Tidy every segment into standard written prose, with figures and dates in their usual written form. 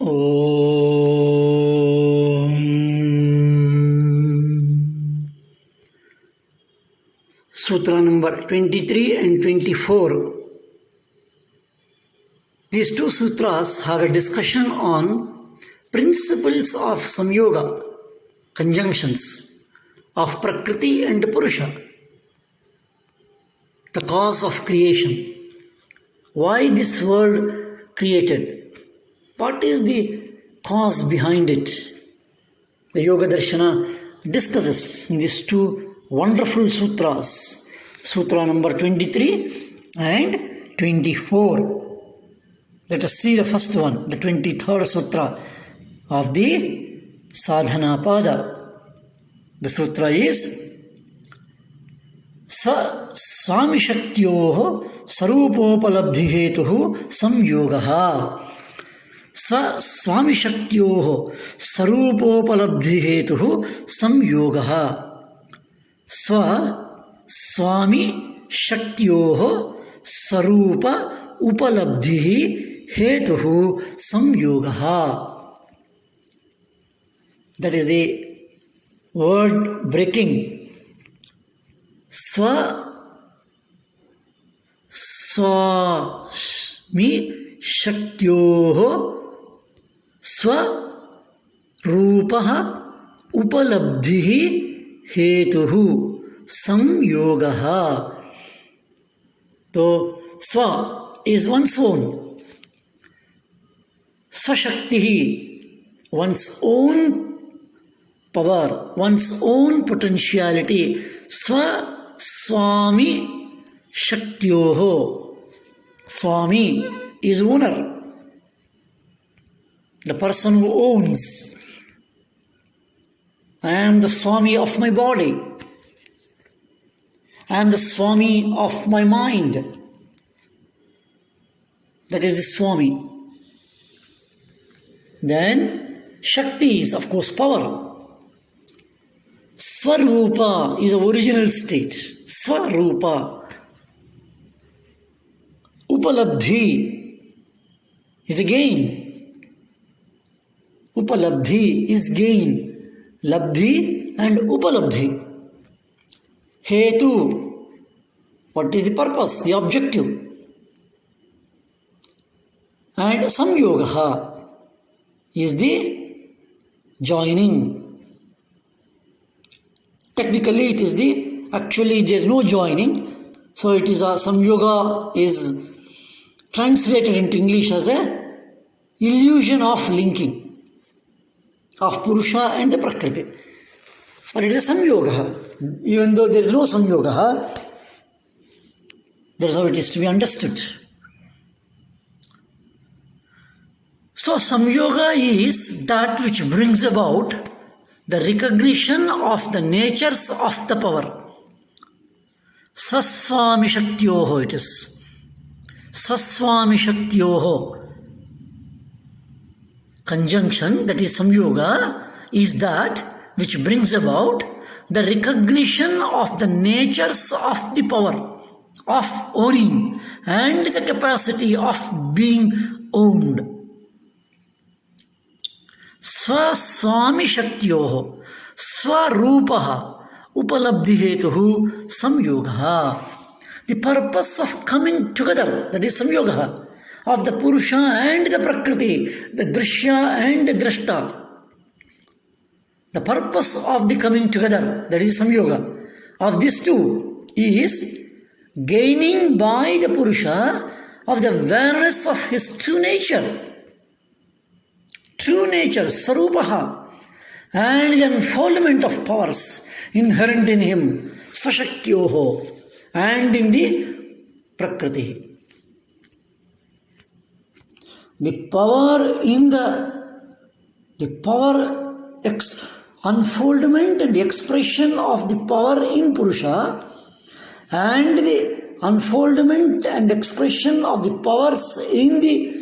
Om. Sutra number 23 and 24. These two sutras have a discussion on principles of samyoga, conjunctions of Prakriti and Purusha, the cause of creation. Why this world created? What is the cause behind it? The Yoga Darshana discusses in these two wonderful sutras, Sutra number 23 and 24. Let us see the first one, the 23rd Sutra of the Sadhana Pada. The sutra is Swami Shaktyoho Sarupopalabdhi Hetuhu Samyogaha. Swami Shaktyoho Sarupopalabdhi Hetuhu Samyogaha. Swami Shaktyoho Sarupa Upalabdhi Hetuhu Samyogaha. That is a word breaking. Swami Shaktyoho Swarupaha Upalabdhihi Hetuhu Samyogaha. So, Swa is one's own. Swashaktihi, one's own power, one's own potentiality. Swami Shaktyoho. Swami is owner, the person who owns. I am the Swami of my body. I am the Swami of my mind. That is the Swami. Then Shakti is, of course, power. Swarupa is the original state. Swarupa. Upalabdhi is a gain. Upalabdhi is gain. Labdhi and Upalabdhi. Hetu. What is the purpose? The objective. And Samyogaha is the joining. Technically, it is actually there is no joining. So it is Samyoga is translated into English as a illusion of linking of Purusha and the Prakriti. But it is a Samyoga. Even though there is no Samyoga, that is how it is to be understood. So Samyoga is that which brings about the recognition of the natures of the power. Swami Shaktyoho it is. Swami Shaktyoho. Conjunction, that is Samyoga, is that which brings about the recognition of the natures of the power, of owning, and the capacity of being owned. Swami Shaktyoho Swarupaha Upalabdhi Hetuhu Samyogaha. The purpose of coming together, that is Samyogaha, of the Purusha and the Prakriti, the Drishya and the Drashta. The purpose of the coming together, that is Samyoga, of these two is gaining by the Purusha of the awareness of his true nature. True nature, Sarupaha, and the unfoldment of powers inherent in him, Sashakyoho, and in the Prakriti. The power in the unfoldment and expression of the power in Purusha, and the unfoldment and expression of the powers in the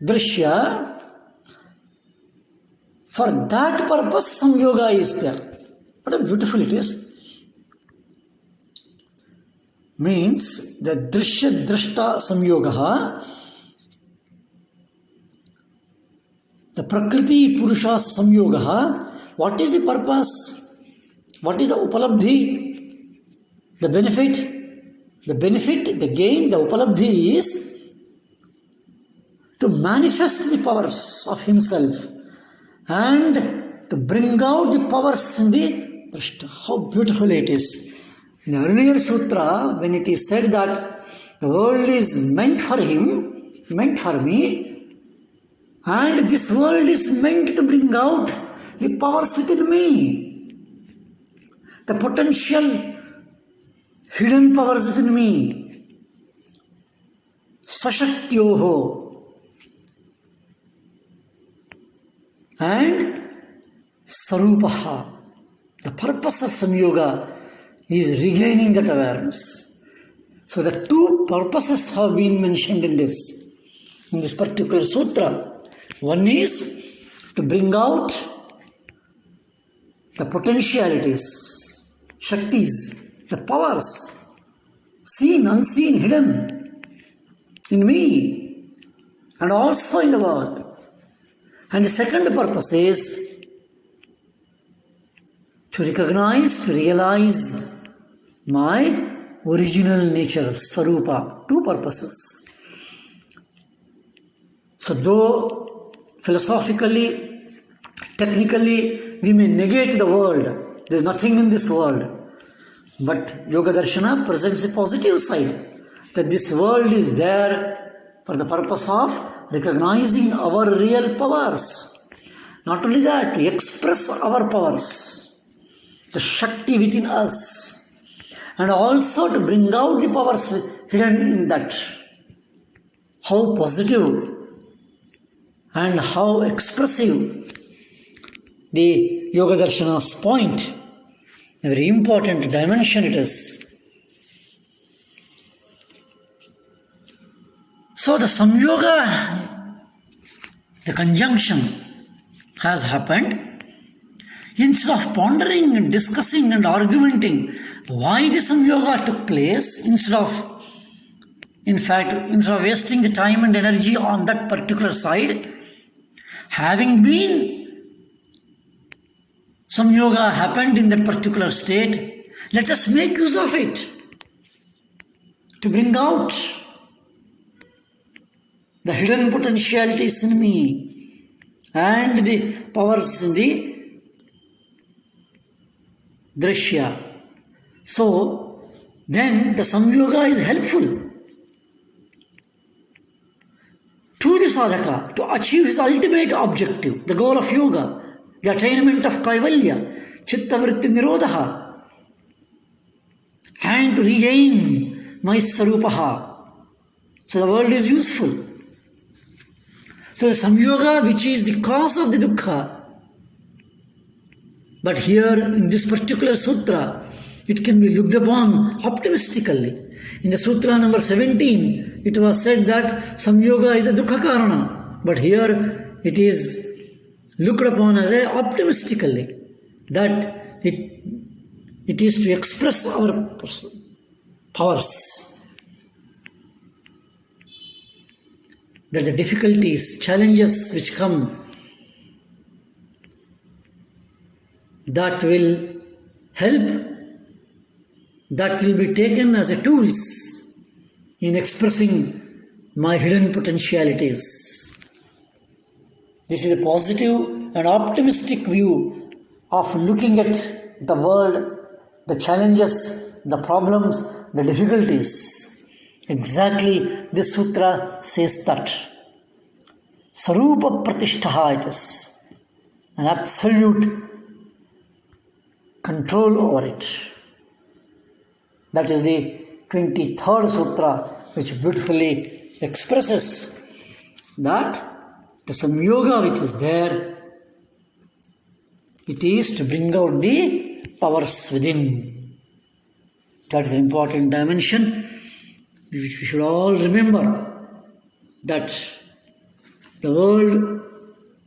Drishya, for that purpose Samyoga is there. What a beautiful it is. Means the Drishya Drashta Samyogaha the Prakriti Purusha Samyoga. What is the purpose? What is the Upalabdhi? The benefit? The gain, the Upalabdhi is to manifest the powers of himself and to bring out the powers in the Drashta. How beautiful it is. In the earlier sutra, when it is said that the world is meant for him, meant for me, and this world is meant to bring out the powers within me, the potential hidden powers within me, Sashaktiyoho, and Sarupaha. The purpose of Samyoga is regaining that awareness. So the two purposes have been mentioned in this particular sutra. One is to bring out the potentialities, shaktis, the powers, seen, unseen, hidden in me and also in the world. And the second purpose is to recognize, to realize my original nature, Swarupa. Two purposes. So though philosophically, technically, we may negate the world, there is nothing in this world, but Yoga Darshana presents the positive side, that this world is there for the purpose of recognizing our real powers. Not only that, to express our powers, the Shakti within us, and also to bring out the powers hidden in that. How positive and how expressive the Yoga Darshana's point, a very important dimension it is. So the Samyoga, the conjunction has happened. Instead of pondering and discussing and arguing why the Samyoga took place, instead of wasting the time and energy on that particular side, having been Samyoga happened in that particular state, let us make use of it to bring out the hidden potentialities in me and the powers in the Drashya. So, then the Samyoga is helpful to the sadhaka to achieve his ultimate objective, the goal of yoga, the attainment of Kaivalya, Chitta Vritti Nirodha, and to regain my Sarupaha. So the world is useful. So the Samyoga, which is the cause of the dukkha, but here in this particular sutra, it can be looked upon optimistically. In the sutra number 17, it was said that Samyoga is a dukkha karana, but here it is looked upon as a optimistically, that it is to express our powers, that the difficulties, challenges which come, that will help, that will be taken as a tools in expressing my hidden potentialities. This is a positive and optimistic view of looking at the world, the challenges, the problems, the difficulties. Exactly this sutra says that. Sarupa Pratishtaha, it is an absolute control over it. That is the 23rd sutra, which beautifully expresses that the Samyoga which is there, it is to bring out the powers within. That is an important dimension which we should all remember, that the world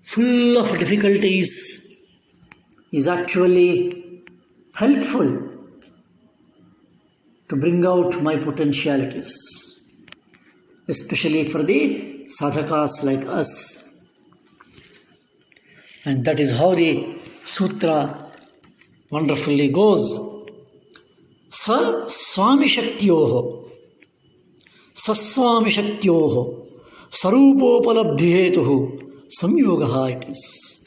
full of difficulties is actually helpful to bring out my potentialities, especially for the sadhakas like us. And that is how the sutra wonderfully goes. Swami Shaktyoho, Saswami Shaktyoho, Sarupopalabdhihetuhu, Samyogaha it is.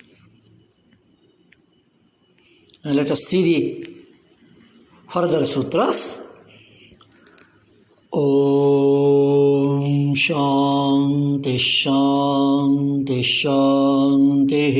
And let us see the further sutras. Om Shanti Shanti Shanti